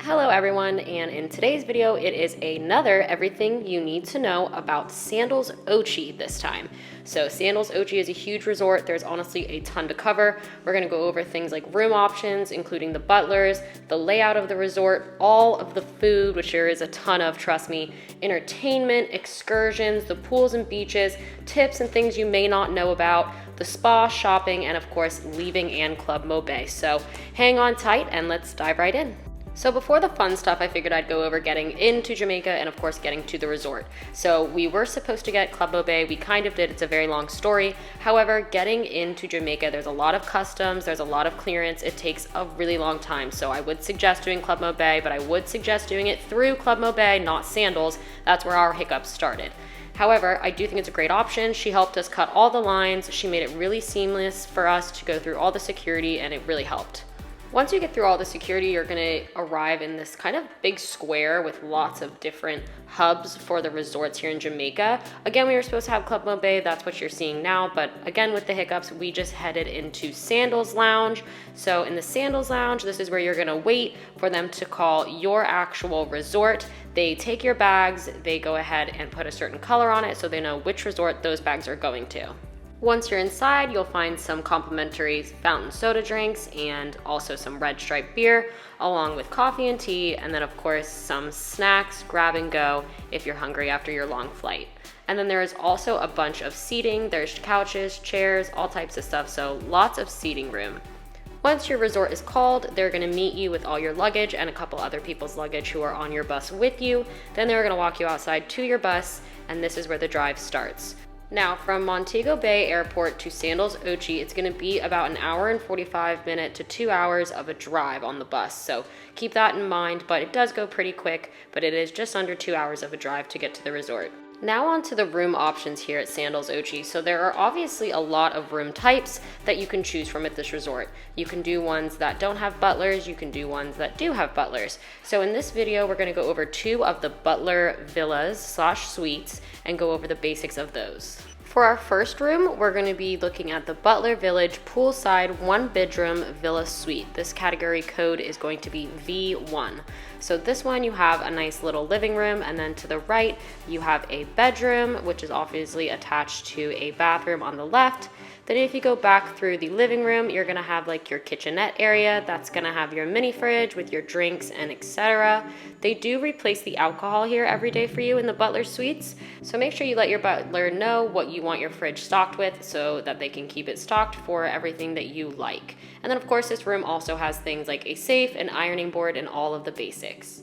Hello everyone, and in today's video it is another everything you need to know about Sandals Ochi this time. So Sandals Ochi is a huge resort. There's honestly a ton to cover. We're going to go over things like room options, including the butlers, the layout of the resort, all of the food, which there is a ton of, trust me, entertainment, excursions, the pools and beaches, tips and things you may not know about, the spa, shopping, and of course leaving and Club Mobe. So hang on tight and let's dive right in. So before the fun stuff, I figured I'd go over getting into Jamaica and of course getting to the resort. So we were supposed to get Club Mobe, we kind of did, it's a very long story. However, getting into Jamaica, there's a lot of customs, there's a lot of clearance, it takes a really long time. So I would suggest doing Club Mobe, but I would suggest doing it through Club Mobe, not Sandals. That's where our hiccups started. However, I do think it's a great option. She helped us cut all the lines, she made it really seamless for us to go through all the security, and it really helped. Once you get through all the security, you're gonna arrive in this kind of big square with lots of different hubs for the resorts here in Jamaica. Again, we were supposed to have Club Mobe, that's what you're seeing now, but again, with the hiccups, we just headed into Sandals Lounge. So in the Sandals Lounge, this is where you're gonna wait for them to call your actual resort. They take your bags, they go ahead and put a certain color on it so they know which resort those bags are going to. Once you're inside, you'll find some complimentary fountain soda drinks and also some Red Stripe beer, along with coffee and tea, and then of course some snacks, grab and go if you're hungry after your long flight. And then there is also a bunch of seating. There's couches, chairs, all types of stuff, so lots of seating room. Once your resort is called, they're gonna meet you with all your luggage and a couple other people's luggage who are on your bus with you. Then they're gonna walk you outside to your bus, and this is where the drive starts. Now, from Montego Bay Airport to Sandals Ochi, it's gonna be about an hour and 45 minutes to 2 hours of a drive on the bus. So keep that in mind, but it does go pretty quick, but it is just under 2 hours of a drive to get to the resort. Now on to the room options here at Sandals Ochi. So there are obviously a lot of room types that you can choose from at this resort. You can do ones that don't have butlers, you can do ones that do have butlers. So in this video, we're gonna go over 2 of the butler villas / suites and go over the basics of those. For our first room, we're going to be looking at the Butler Village Poolside 1-bedroom Villa Suite. This category code is going to be V1. So this one, you have a nice little living room, and then to the right, you have a bedroom, which is obviously attached to a bathroom on the left. Then if you go back through the living room, you're gonna have like your kitchenette area. That's gonna have your mini fridge with your drinks and etc. They do replace the alcohol here every day for you in the butler suites. So make sure you let your butler know what you want your fridge stocked with so that they can keep it stocked for everything that you like. And then of course, this room also has things like a safe, an ironing board, and all of the basics.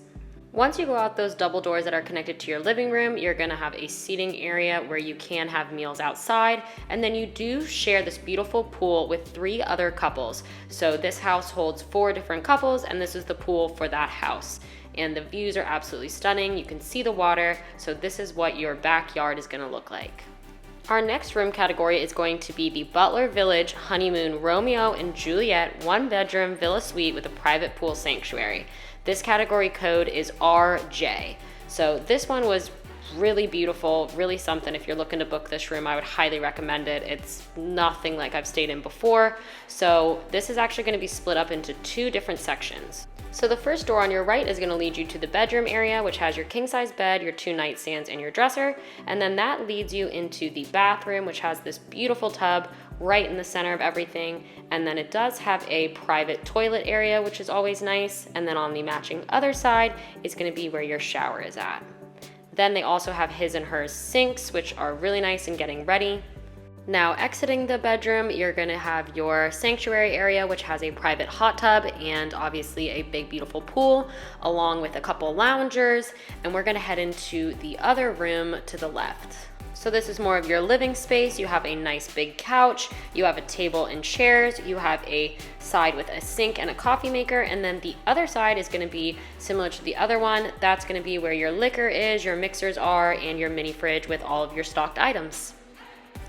Once you go out those double doors that are connected to your living room, you're gonna have a seating area where you can have meals outside, and then you do share this beautiful pool with 3 other couples. So this house holds 4 different couples, and this is the pool for that house. And the views are absolutely stunning. You can see the water, so this is what your backyard is gonna look like. Our next room category is going to be the Butler Village Honeymoon Romeo and Juliet 1-bedroom villa suite with a private pool sanctuary. This category code is RJ. So this one was really beautiful, really something. If you're looking to book this room, I would highly recommend it. It's nothing like I've stayed in before. So this is actually going to be split up into 2 different sections. So the first door on your right is going to lead you to the bedroom area, which has your king-size bed, your 2 nightstands, and your dresser. And then that leads you into the bathroom, which has this beautiful tub right in the center of everything. And then it does have a private toilet area, which is always nice. And then on the matching other side is going to be where your shower is at. Then they also have his and hers sinks, which are really nice in getting ready. Now exiting the bedroom, you're gonna have your sanctuary area, which has a private hot tub and obviously a big beautiful pool, along with a couple loungers, and we're gonna head into the other room to the left. So this is more of your living space. You have a nice big couch, you have a table and chairs, you have a side with a sink and a coffee maker, and then the other side is gonna be similar to the other one. That's gonna be where your liquor is, your mixers are, and your mini fridge with all of your stocked items.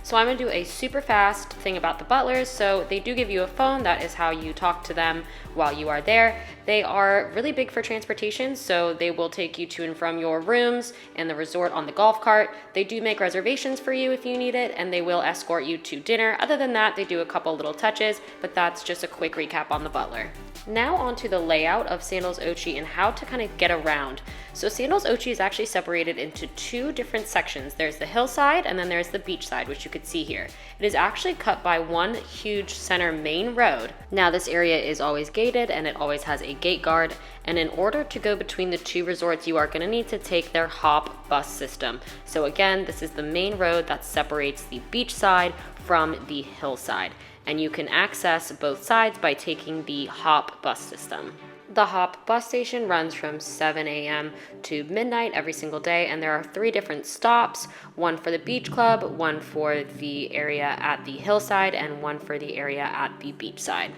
So I'm gonna do a super fast thing about the butlers. So they do give you a phone. That is how you talk to them while you are there. They are really big for transportation, so they will take you to and from your rooms and the resort on the golf cart. They do make reservations for you if you need it, and they will escort you to dinner. Other than that, they do a couple little touches, but that's just a quick recap on the butler. Now onto the layout of Sandals Ochi and how to kind of get around. So Sandals Ochi is actually separated into two different sections. There's the hillside and then there's the beach side, which you could see here. It is actually cut by one huge center main road. Now this area is always gated and it always has a gate guard. And in order to go between the two resorts, you are going to need to take their hop bus system. So again, this is the main road that separates the beach side from the hillside. And you can access both sides by taking the hop bus system. The hop bus station runs from 7 a.m. to midnight every single day, and there are 3 different stops, one for the beach club, one for the area at the hillside, and one for the area at the beach side.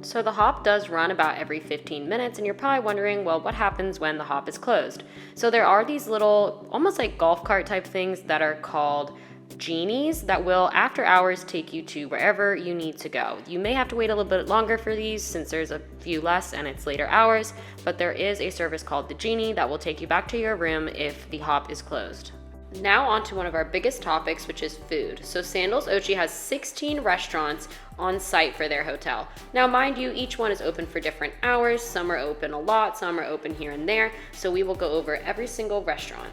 So the hop does run about every 15 minutes, and you're probably wondering, well, what happens when the hop is closed? So there are these little, almost like golf cart type things that are called genies that will after hours take you to wherever you need to go. You may have to wait a little bit longer for these since there's a few less and it's later hours, but there is a service called the genie that will take you back to your room if the hop is closed. Now on to one of our biggest topics, which is food. So Sandals Ochi has 16 restaurants on site for their hotel. Now mind you, each one is open for different hours. Some are open a lot, some are open here and there. So we will go over every single restaurant.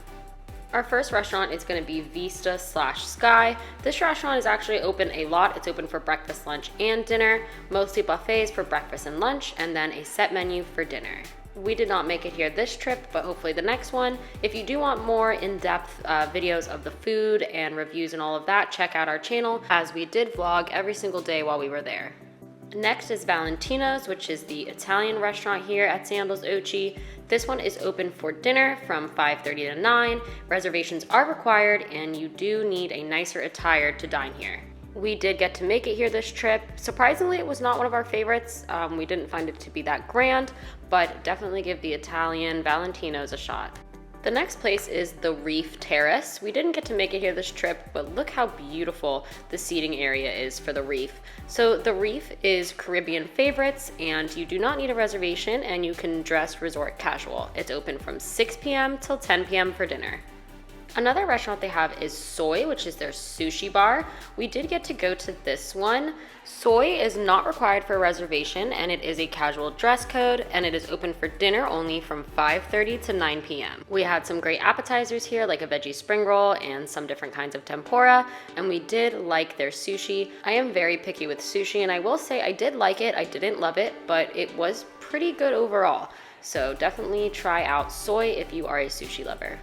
Our first restaurant is going to be Vista/Sky. This restaurant is actually open a lot. It's open for breakfast, lunch, and dinner, mostly buffets for breakfast and lunch, and then a set menu for dinner. We did not make it here this trip, but hopefully the next one. If you do want more in-depth videos of the food and reviews and all of that, check out our channel, as we did vlog every single day while we were there. Next is Valentino's, which is the Italian restaurant here at Sandals Ochi. This one is open for dinner from 5:30 to 9. Reservations are required and you do need a nicer attire to dine here. We did get to make it here this trip. Surprisingly, it was not one of our favorites. We didn't find it to be that grand, but definitely give the Italian Valentino's a shot. The next place is the Reef Terrace. We didn't get to make it here this trip, but look how beautiful the seating area is for the Reef. So the Reef is Caribbean favorites, and you do not need a reservation, and you can dress resort casual. It's open from 6 p.m. till 10 p.m. for dinner. Another restaurant they have is Soy, which is their sushi bar. We did get to go to this one. Soy is not required for a reservation, and it is a casual dress code, and it is open for dinner only from 5:30 to 9 p.m. We had some great appetizers here, like a veggie spring roll and some different kinds of tempura, and we did like their sushi. I am very picky with sushi, and I will say I did like it. I didn't love it, but it was pretty good overall. So definitely try out Soy if you are a sushi lover.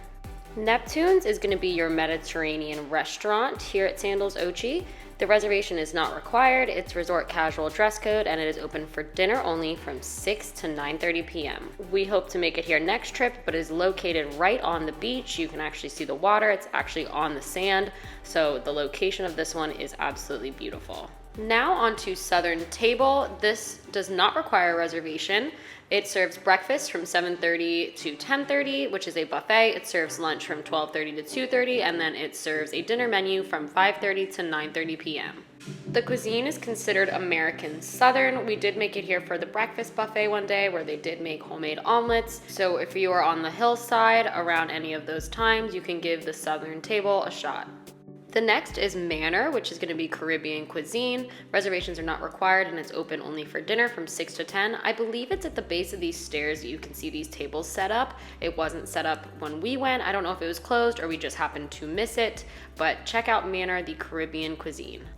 Neptune's is going to be your Mediterranean restaurant here at Sandals Ochi. The reservation is not required. It's resort casual dress code, and it is open for dinner only from 6 to 9:30 p.m. We hope to make it here next trip, but it is located right on the beach. You can actually see the water. It's actually on the sand, so the location of this one is absolutely beautiful. Now on to Southern Table. This does not require a reservation. It serves breakfast from 7:30 to 10:30, which is a buffet. It serves lunch from 12:30 to 2:30, and then it serves a dinner menu from 5:30 to 9:30 p.m. The cuisine is considered American Southern. We did make it here for the breakfast buffet one day where they did make homemade omelets. So if you are on the hillside around any of those times, you can give the Southern Table a shot. The next is Manor, which is going to be Caribbean cuisine. Reservations are not required, and it's open only for dinner from 6 to 10. I believe it's at the base of these stairs that you can see these tables set up. It wasn't set up when we went. I don't know if it was closed or we just happened to miss it, but check out Manor, the Caribbean cuisine.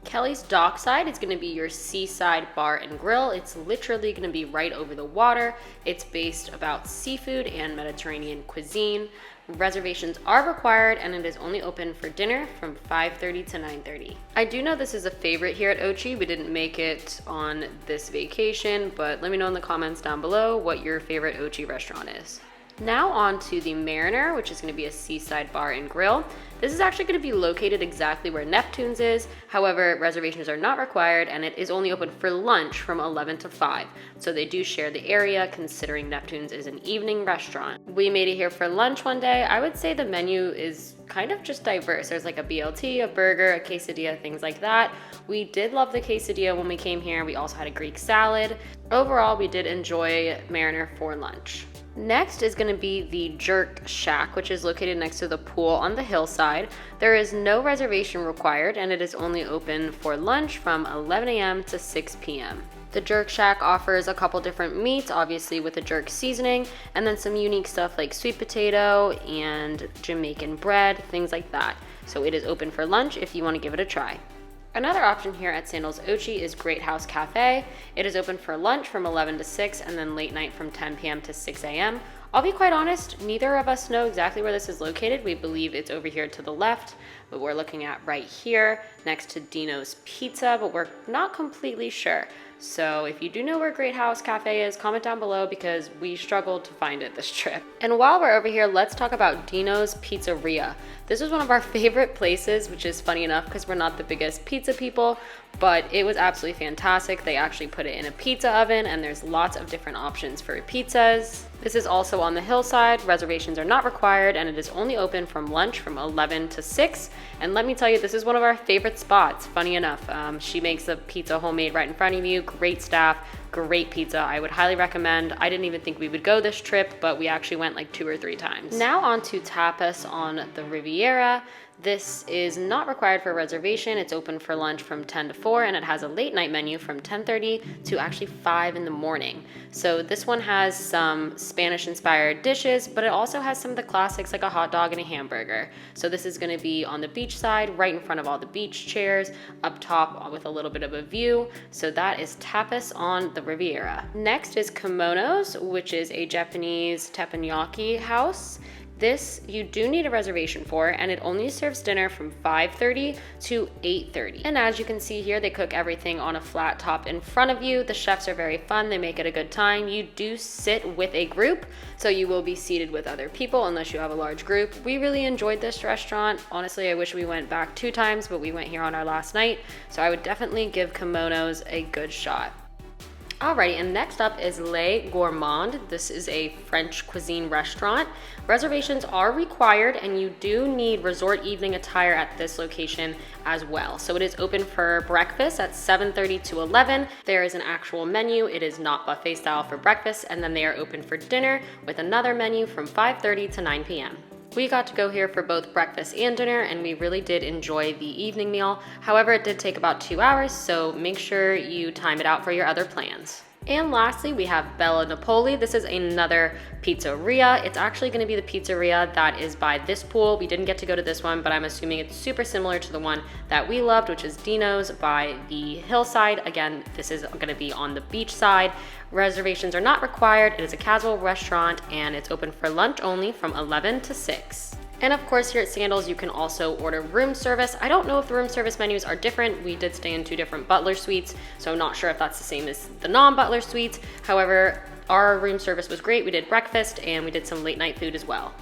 Kelly's Dockside is going to be your seaside bar and grill. It's literally going to be right over the water. It's based about seafood and Mediterranean cuisine. Reservations are required, and it is only open for dinner from 5:30 to 9:30. I do know this is a favorite here at Ochi. We didn't make it on this vacation, but let me know in the comments down below what your favorite Ochi restaurant is. Now on to the Mariner, which is going to be a seaside bar and grill. This is actually going to be located exactly where Neptune's is. However, reservations are not required, and it is only open for lunch from 11 to 5. So they do share the area, considering Neptune's is an evening restaurant. We made it here for lunch one day. I would say the menu is kind of just diverse. There's like a BLT, a burger, a quesadilla, things like that. We did love the quesadilla when we came here. We also had a Greek salad. Overall, we did enjoy Mariner for lunch. Next is going to be the Jerk Shack, which is located next to the pool on the hillside. There is no reservation required, and it is only open for lunch from 11 a.m. to 6 p.m. The Jerk Shack offers a couple different meats, obviously with a jerk seasoning, and then some unique stuff like sweet potato and Jamaican bread, things like that. So it is open for lunch if you want to give it a try. Another option here at Sandals Ochi is Great House Cafe. It is open for lunch from 11 to 6 and then late night from 10 p.m. to 6 a.m. I'll be quite honest, neither of us know exactly where this is located. We believe it's over here to the left, but we're looking at right here next to Dino's Pizza, but we're not completely sure. So if you do know where Great House Cafe is, comment down below because we struggled to find it this trip. And while we're over here, let's talk about Dino's Pizzeria. This was one of our favorite places, which is funny enough because we're not the biggest pizza people, but it was absolutely fantastic. They actually put it in a pizza oven and there's lots of different options for pizzas. This is also on the hillside. Reservations are not required and it is only open from lunch from 11 to 6. And let me tell you, this is one of our favorite spots, funny enough. She makes the pizza homemade right in front of you. Great staff, great pizza. I would highly recommend. I didn't even think we would go this trip, but we actually went like 2 or 3 times. Now on to tapas on the Riviera. This is not required for a reservation. It's open for lunch from 10 to 4 and it has a late night menu from 10:30 to actually 5 in the morning. So this one has some Spanish inspired dishes, but it also has some of the classics like a hot dog and a hamburger. So this is going to be on the beach side, right in front of all the beach chairs, up top with a little bit of a view. So that is tapas on the Riviera. Next is Kimonos, which is a Japanese teppanyaki house. This you do need a reservation for, and it only serves dinner from 5:30 to 8:30. And as you can see here, they cook everything on a flat top in front of you. The chefs are very fun. They make it a good time. You do sit with a group, so you will be seated with other people unless you have a large group. We really enjoyed this restaurant. Honestly, I wish we went back 2 times, but we went here on our last night. So I would definitely give Kimonos a good shot. Alrighty, and next up is Les Gourmands. This is a French cuisine restaurant. Reservations are required and you do need resort evening attire at this location as well. So it is open for breakfast at 7:30 to 11. There is an actual menu. It is not buffet style for breakfast, and then they are open for dinner with another menu from 5:30 to 9 p.m. We got to go here for both breakfast and dinner, and we really did enjoy the evening meal. However, it did take about 2 hours, so make sure you time it out for your other plans. And lastly, we have Bella Napoli. This is another pizzeria. It's actually going to be the pizzeria that is by this pool. We didn't get to go to this one, but I'm assuming it's super similar to the one that we loved, which is Dino's by the hillside. Again, this is going to be on the beach side. Reservations are not required. It is a casual restaurant and it's open for lunch only from 11 to 6. And of course, here at Sandals, you can also order room service. I don't know if the room service menus are different. We did stay in 2 different butler suites, so I'm not sure if that's the same as the non-butler suites. However, our room service was great. We did breakfast and we did some late night food as well.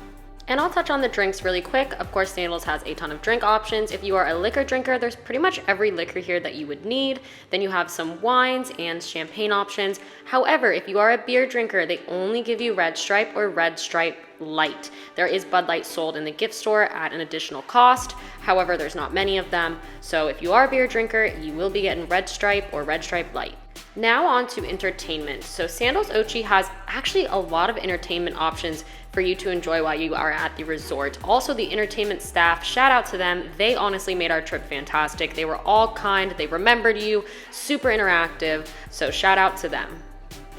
And I'll touch on the drinks really quick. Of course, Sandals has a ton of drink options. If you are a liquor drinker, there's pretty much every liquor here that you would need. Then you have some wines and champagne options. However, if you are a beer drinker, they only give you Red Stripe or Red Stripe Light. There is Bud Light sold in the gift store at an additional cost. However, there's not many of them. So if you are a beer drinker, you will be getting Red Stripe or Red Stripe Light. Now on to entertainment. So Sandals Ochi has actually a lot of entertainment options for you to enjoy while you are at the resort. Also, the entertainment staff, shout out to them. They honestly made our trip fantastic. They were all kind, they remembered you, super interactive, so shout out to them.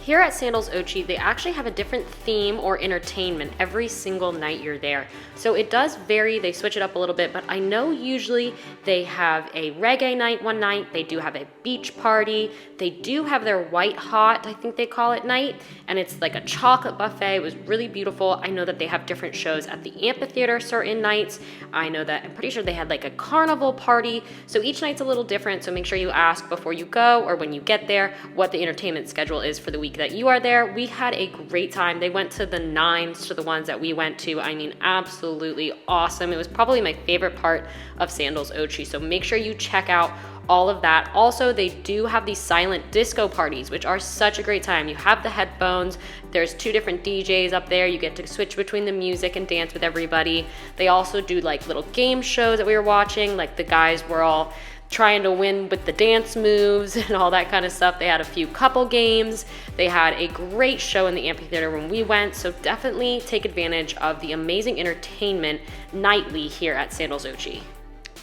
Here at Sandals Ochi, they actually have a different theme or entertainment every single night you're there. So it does vary, they switch it up a little bit, but I know usually they have a reggae night one night, they do have a beach party, they do have their white hot, I think they call it, night, and it's like a chocolate buffet. It was really beautiful. I know that they have different shows at the amphitheater certain nights. I know that, I'm pretty sure they had like a carnival party. So each night's a little different, so make sure you ask before you go or when you get there what the entertainment schedule is for the week that you are there. We had a great time. They went to the 9s to the ones that we went to. I mean, absolutely awesome. It was probably my favorite part of Sandals Ochi. So make sure you check out all of that. Also, they do have these silent disco parties, which are such a great time. You have the headphones. There's 2 different DJs up there. You get to switch between the music and dance with everybody. They also do like little game shows that we were watching. Like the guys were all trying to win with the dance moves and all that kind of stuff. They had a few couple games. They had a great show in the amphitheater when we went, so definitely take advantage of the amazing entertainment nightly here at Sandals Ochi.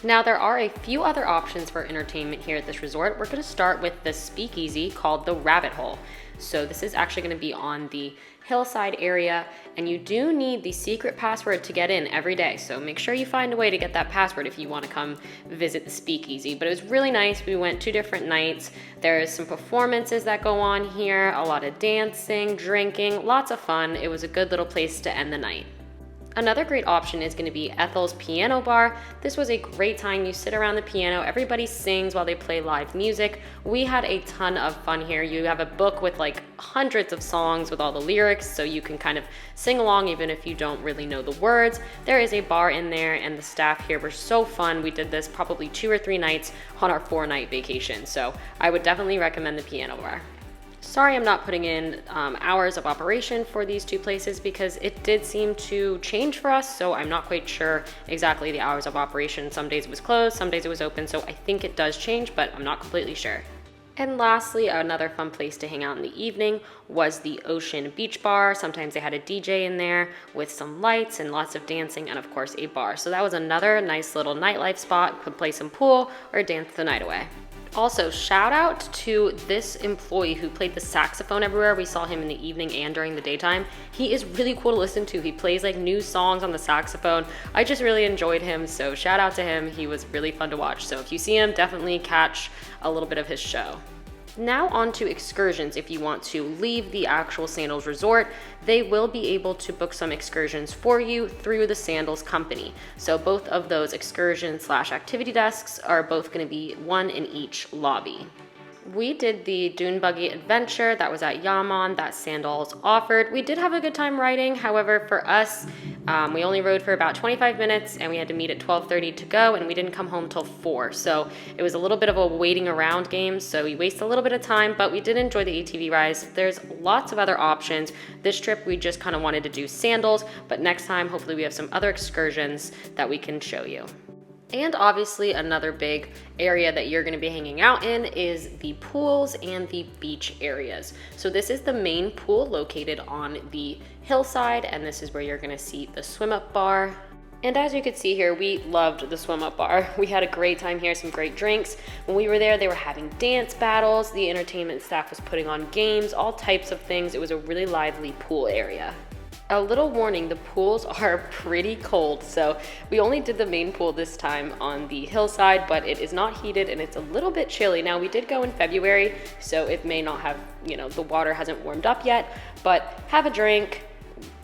Now, there are a few other options for entertainment here at this resort. We're gonna start with the speakeasy called the Rabbit Hole. So this is actually gonna be on the hillside area, and you do need the secret password to get in every day. So make sure you find a way to get that password if you wanna come visit the speakeasy. But it was really nice. We went 2 different nights. There's some performances that go on here, a lot of dancing, drinking, lots of fun. It was a good little place to end the night. Another great option is going to be Ethel's Piano Bar. This was a great time. You sit around the piano, everybody sings while they play live music. We had a ton of fun here. You have a book with like hundreds of songs with all the lyrics, so you can kind of sing along even if you don't really know the words. There is a bar in there, and the staff here were so fun. We did this probably 2 or 3 nights on our 4-night vacation, so I would definitely recommend the piano bar. Sorry I'm not putting in hours of operation for these 2 places because it did seem to change for us, so I'm not quite sure exactly the hours of operation. Some days it was closed, some days it was open, so I think it does change, but I'm not completely sure. And lastly, another fun place to hang out in the evening was the Ocean Beach Bar. Sometimes they had a DJ in there with some lights and lots of dancing and of course a bar. So that was another nice little nightlife spot. Could play some pool or dance the night away. Also, shout out to this employee who played the saxophone everywhere. We saw him in the evening and during the daytime. He is really cool to listen to. He plays like new songs on the saxophone. I just really enjoyed him, so shout out to him. He was really fun to watch. So if you see him, definitely catch a little bit of his show. Now on to excursions. If you want to leave the actual Sandals Resort, they will be able to book some excursions for you through the Sandals company. So both of those excursion/activity desks are both going to be one in each lobby. We did the dune buggy adventure that was at Yaman that Sandals offered. We did have a good time riding. However, for us, we only rode for about 25 minutes and we had to meet at 12:30 to go, and we didn't come home till 4. So it was a little bit of a waiting around game. So we wasted a little bit of time, but we did enjoy the ATV rides. There's lots of other options. This trip, we just kind of wanted to do Sandals, but next time, hopefully we have some other excursions that we can show you. And obviously another big area that you're gonna be hanging out in is the pools and the beach areas. So this is the main pool located on the hillside, and this is where you're gonna see the swim up bar. And as you can see here, we loved the swim up bar. We had a great time here, some great drinks. When we were there, they were having dance battles. The entertainment staff was putting on games, all types of things. It was a really lively pool area. A little warning, the pools are pretty cold, so we only did the main pool this time on the hillside, but it is not heated and it's a little bit chilly. Now, we did go in February, so it may not have, the water hasn't warmed up yet, but have a drink,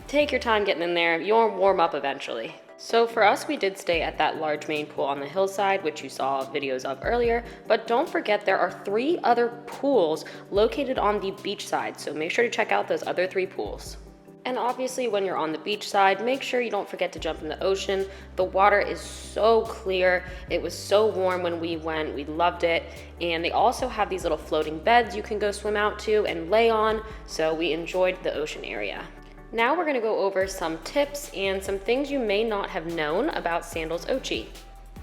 take your time getting in there, you'll warm up eventually. So for us, we did stay at that large main pool on the hillside, which you saw videos of earlier, but don't forget there are 3 other pools located on the beach side, so make sure to check out those other 3 pools. And obviously when you're on the beach side, make sure you don't forget to jump in the ocean. The water is so clear. It was so warm when we went. We loved it. And they also have these little floating beds you can go swim out to and lay on. So we enjoyed the ocean area. Now we're gonna go over some tips and some things you may not have known about Sandals Ochi.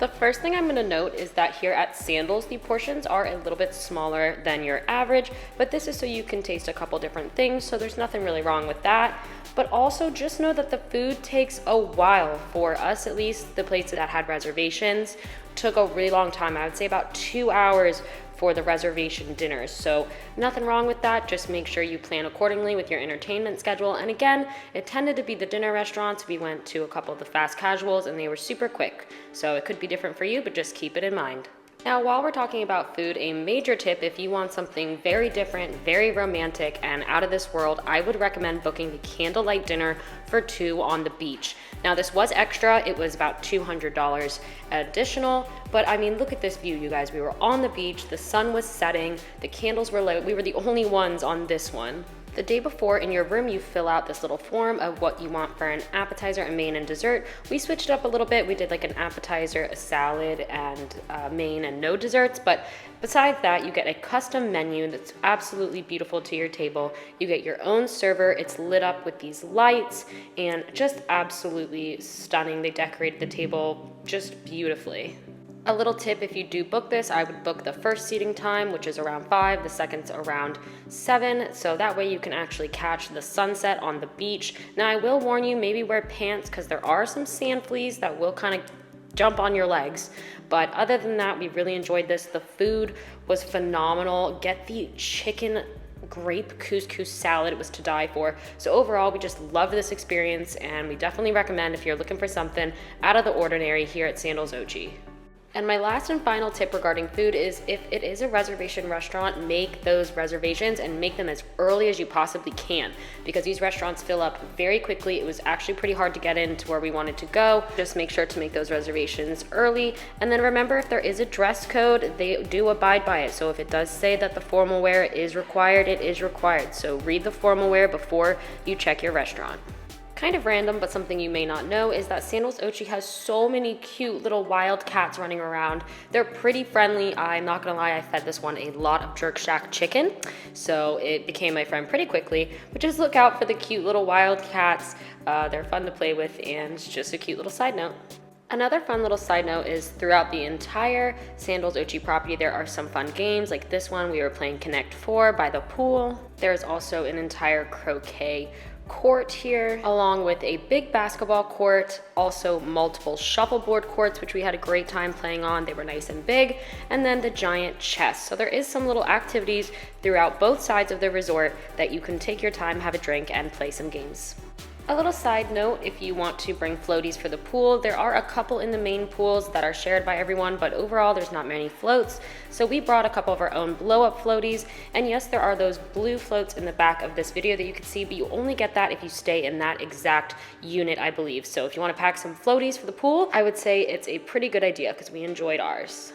The first thing I'm going to note is that here at Sandals, the portions are a little bit smaller than your average, but this is so you can taste a couple different things, so there's nothing really wrong with that. But also just know that the food takes a while. For us, at least, the places that had reservations took a really long time. I would say about 2 hours for the reservation dinners. So nothing wrong with that. Just make sure you plan accordingly with your entertainment schedule. And again, it tended to be the dinner restaurants. We went to a couple of the fast casuals and they were super quick. So it could be different for you, but just keep it in mind. Now, while we're talking about food, a major tip if you want something very different, very romantic, and out of this world, I would recommend booking the candlelight dinner for 2 on the beach. Now, this was extra. It was about $200 additional, but I mean, look at this view, you guys. We were on the beach, the sun was setting, the candles were lit. We were the only ones on this one. The day before, in your room, you fill out this little form of what you want for an appetizer, a main, and dessert. We switched it up a little bit. We did like an appetizer, a salad, and a main, and no desserts. But besides that, you get a custom menu that's absolutely beautiful to your table. You get your own server. It's lit up with these lights and just absolutely stunning. They decorated the table just beautifully. A little tip, if you do book this, I would book the first seating time, which is around 5, the second's around 7, so that way you can actually catch the sunset on the beach. Now, I will warn you, maybe wear pants because there are some sand fleas that will kind of jump on your legs. But other than that, we really enjoyed this. The food was phenomenal. Get the chicken grape couscous salad. It was to die for. So overall, we just loved this experience, and we definitely recommend if you're looking for something out of the ordinary here at Sandals Ochi. And my last and final tip regarding food is if it is a reservation restaurant, make those reservations and make them as early as you possibly can, because these restaurants fill up very quickly. It was actually pretty hard to get into where we wanted to go. Just make sure to make those reservations early. And then remember, if there is a dress code, they do abide by it. So if it does say that the formal wear is required, it is required. So read the formal wear before you check your restaurant. Kind of random, but something you may not know is that Sandals Ochi has so many cute little wild cats running around. They're pretty friendly. I'm not gonna lie, I fed this one a lot of Jerk Shack chicken, so it became my friend pretty quickly. But just look out for the cute little wild cats. They're fun to play with, and just a cute little side note. Another fun little side note is throughout the entire Sandals Ochi property, there are some fun games. Like this one, we were playing Connect 4 by the pool. There's also an entire croquet court here, along with a big basketball court, also multiple shuffleboard courts, which we had a great time playing on. They were nice and big, and then the giant chess. So there is some little activities throughout both sides of the resort that you can take your time, have a drink, and play some games. A little side note, if you want to bring floaties for the pool, there are a couple in the main pools that are shared by everyone, but overall there's not many floats. So we brought a couple of our own blow-up floaties, and yes, there are those blue floats in the back of this video that you can see, but you only get that if you stay in that exact unit, I believe. So if you want to pack some floaties for the pool, I would say it's a pretty good idea because we enjoyed ours.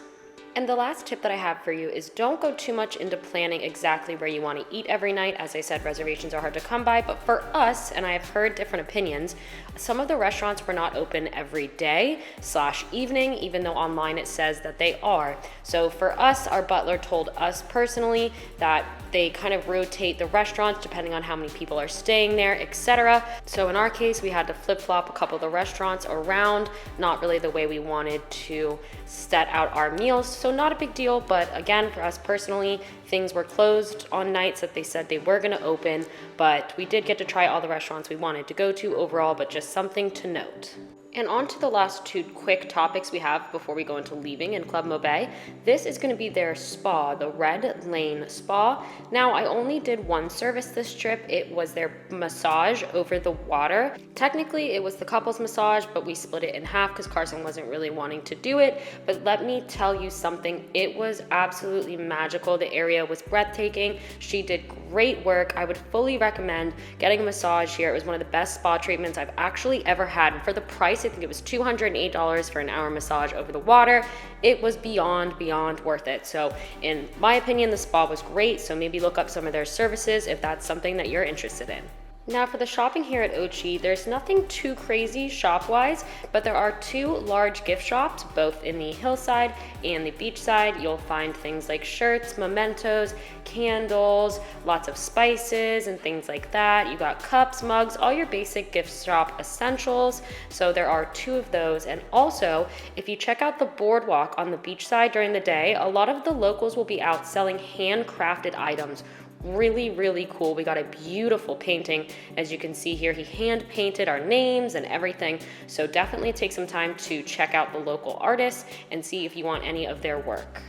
And the last tip that I have for you is don't go too much into planning exactly where you want to eat every night. As I said, reservations are hard to come by, but for us, and I have heard different opinions, some of the restaurants were not open every day/evening, even though online it says that they are. So for us, our butler told us personally that they kind of rotate the restaurants depending on how many people are staying there, etc. So in our case, we had to flip-flop a couple of the restaurants around, not really the way we wanted to set out our meals. So not a big deal, but again, for us personally, things were closed on nights that they said they were gonna open, but we did get to try all the restaurants we wanted to go to overall, but just something to note. And on to the last two quick topics we have before we go into leaving in Club Maubert. This is going to be their spa, the Red Lane Spa. Now, I only did one service this trip. It was their massage over the water. Technically, it was the couple's massage, but we split it in half because Carson wasn't really wanting to do it. But let me tell you something. It was absolutely magical. The area was breathtaking. She did great work. I would fully recommend getting a massage here. It was one of the best spa treatments I've actually ever had. And for the price, I think it was $208 for an hour massage over the water. It was beyond worth it. So in my opinion, the spa was great. So maybe look up some of their services if that's something that you're interested in. Now for the shopping here at Ochi, there's nothing too crazy shop-wise, but there are two large gift shops, both in the hillside and the beach side. You'll find things like shirts, mementos, candles, lots of spices and things like that. You got cups, mugs, all your basic gift shop essentials. So there are two of those. And also, if you check out the boardwalk on the beach side during the day, a lot of the locals will be out selling handcrafted items. Really cool. We got a beautiful painting. As you can see here, he hand painted our names and everything. So definitely take some time to check out the local artists and see if you want any of their work.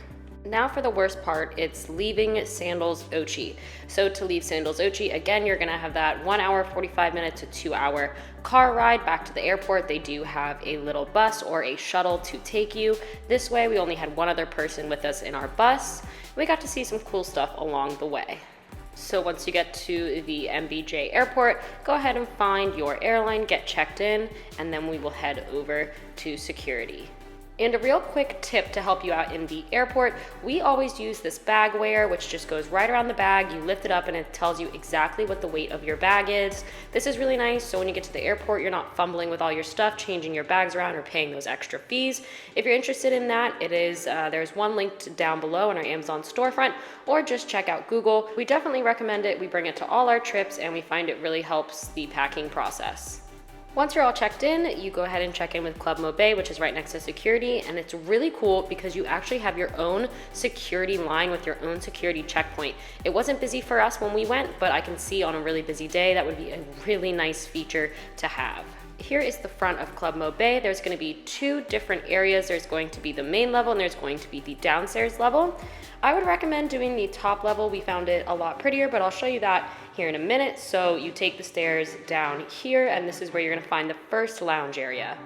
Now for the worst part, it's leaving Sandals Ochi. So to leave Sandals Ochi, again, you're gonna have that 1 hour, 45 minute to 2 hour car ride back to the airport. They do have a little bus or a shuttle to take you. This way, we only had one other person with us in our bus. We got to see some cool stuff along the way. So once you get to the MBJ airport, go ahead and find your airline, get checked in, and then we will head over to security. And a real quick tip to help you out in the airport, we always use this bag weigher, which just goes right around the bag. You lift it up and it tells you exactly what the weight of your bag is. This is really nice, so when you get to the airport, you're not fumbling with all your stuff, changing your bags around or paying those extra fees. If you're interested in that, it is there's one linked down below on our Amazon storefront, or just check out Google. We definitely recommend it. We bring it to all our trips and we find it really helps the packing process. Once you're all checked in, you go ahead and check in with Club Maubert, which is right next to security, and it's really cool because you actually have your own security line with your own security checkpoint. It wasn't busy for us when we went, but I can see on a really busy day that would be a really nice feature to have. here is the front of Club Mo Bay. There's going to be two different areas. There's going to be the main level and there's going to be the downstairs level. I would recommend doing the top level. We found it a lot prettier, but I'll show you that here in a minute. So you take the stairs down here, and this is where you're going to find the first lounge area.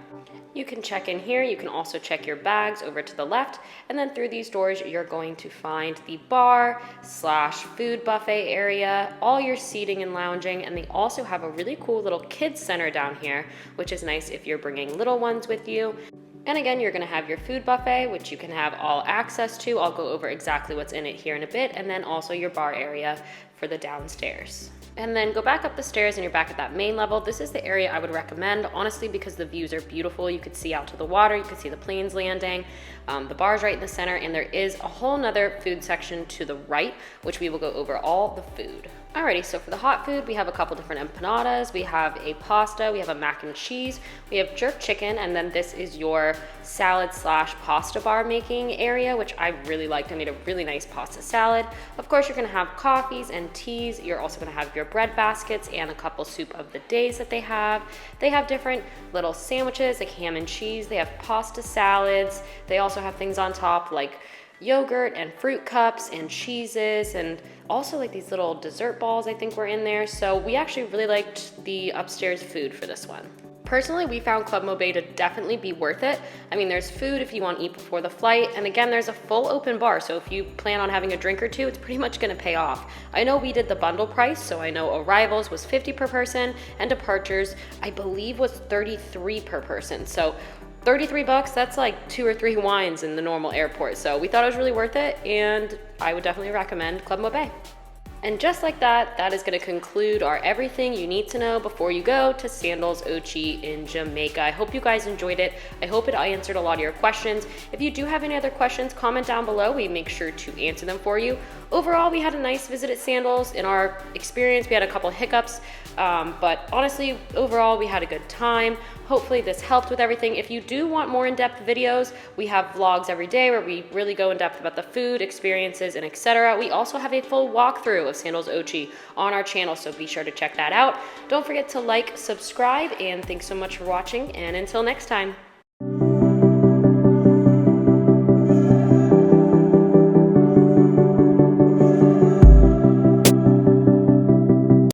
You can check in here. You can also check your bags over to the left, and then through these doors you're going to find the bar / food buffet area, all your seating and lounging, and they also have a really cool little kids center down here, which is nice if you're bringing little ones with you. And again, you're gonna have your food buffet, which you can have all access to. I'll go over exactly what's in it here in a bit, and then also your bar area for the downstairs. And then go back up the stairs and you're back at that main level. This is the area I would recommend, honestly, because the views are beautiful. You could see out to the water, you could see the planes landing, the bar's right in the center, and there is a whole nother food section to the right, which we will go over all the food. Alrighty, so for the hot food, we have a couple different empanadas, we have a pasta, we have a mac and cheese, we have jerk chicken, and then this is your salad / pasta bar making area, which I really liked. I made a really nice pasta salad. Of course, you're gonna have coffees and teas. You're also gonna have your bread baskets and a couple soup of the days that they have. They have different little sandwiches like ham and cheese. They have pasta salads. They also have things on top like yogurt and fruit cups and cheeses, and also like these little dessert balls I think were in there. So we actually really liked the upstairs food for this one. Personally, we found Club Mo Bay to definitely be worth it. I mean, there's food if you want to eat before the flight, and again, there's a full open bar, so if you plan on having a drink or two, it's pretty much gonna pay off. I know we did the bundle price, so I know arrivals was $50 per person, and departures, I believe, was $33 per person. So $33, that's like 2 or 3 wines in the normal airport. So we thought it was really worth it, and I would definitely recommend Club Mo Bay. And just like that, that is going to conclude our everything you need to know before you go to Sandals Ochi in Jamaica. I hope you guys enjoyed it. I hope it answered a lot of your questions. If you do have any other questions, comment down below. We make sure to answer them for you. Overall, we had a nice visit at Sandals. In our experience, we had a couple hiccups, but honestly, overall, we had a good time. Hopefully this helped with everything. If you do want more in-depth videos, we have vlogs every day where we really go in depth about the food, experiences, and etc. We also have a full walkthrough of Sandals Ochi on our channel, so be sure to check that out. Don't forget to like, subscribe, and thanks so much for watching, and until next time.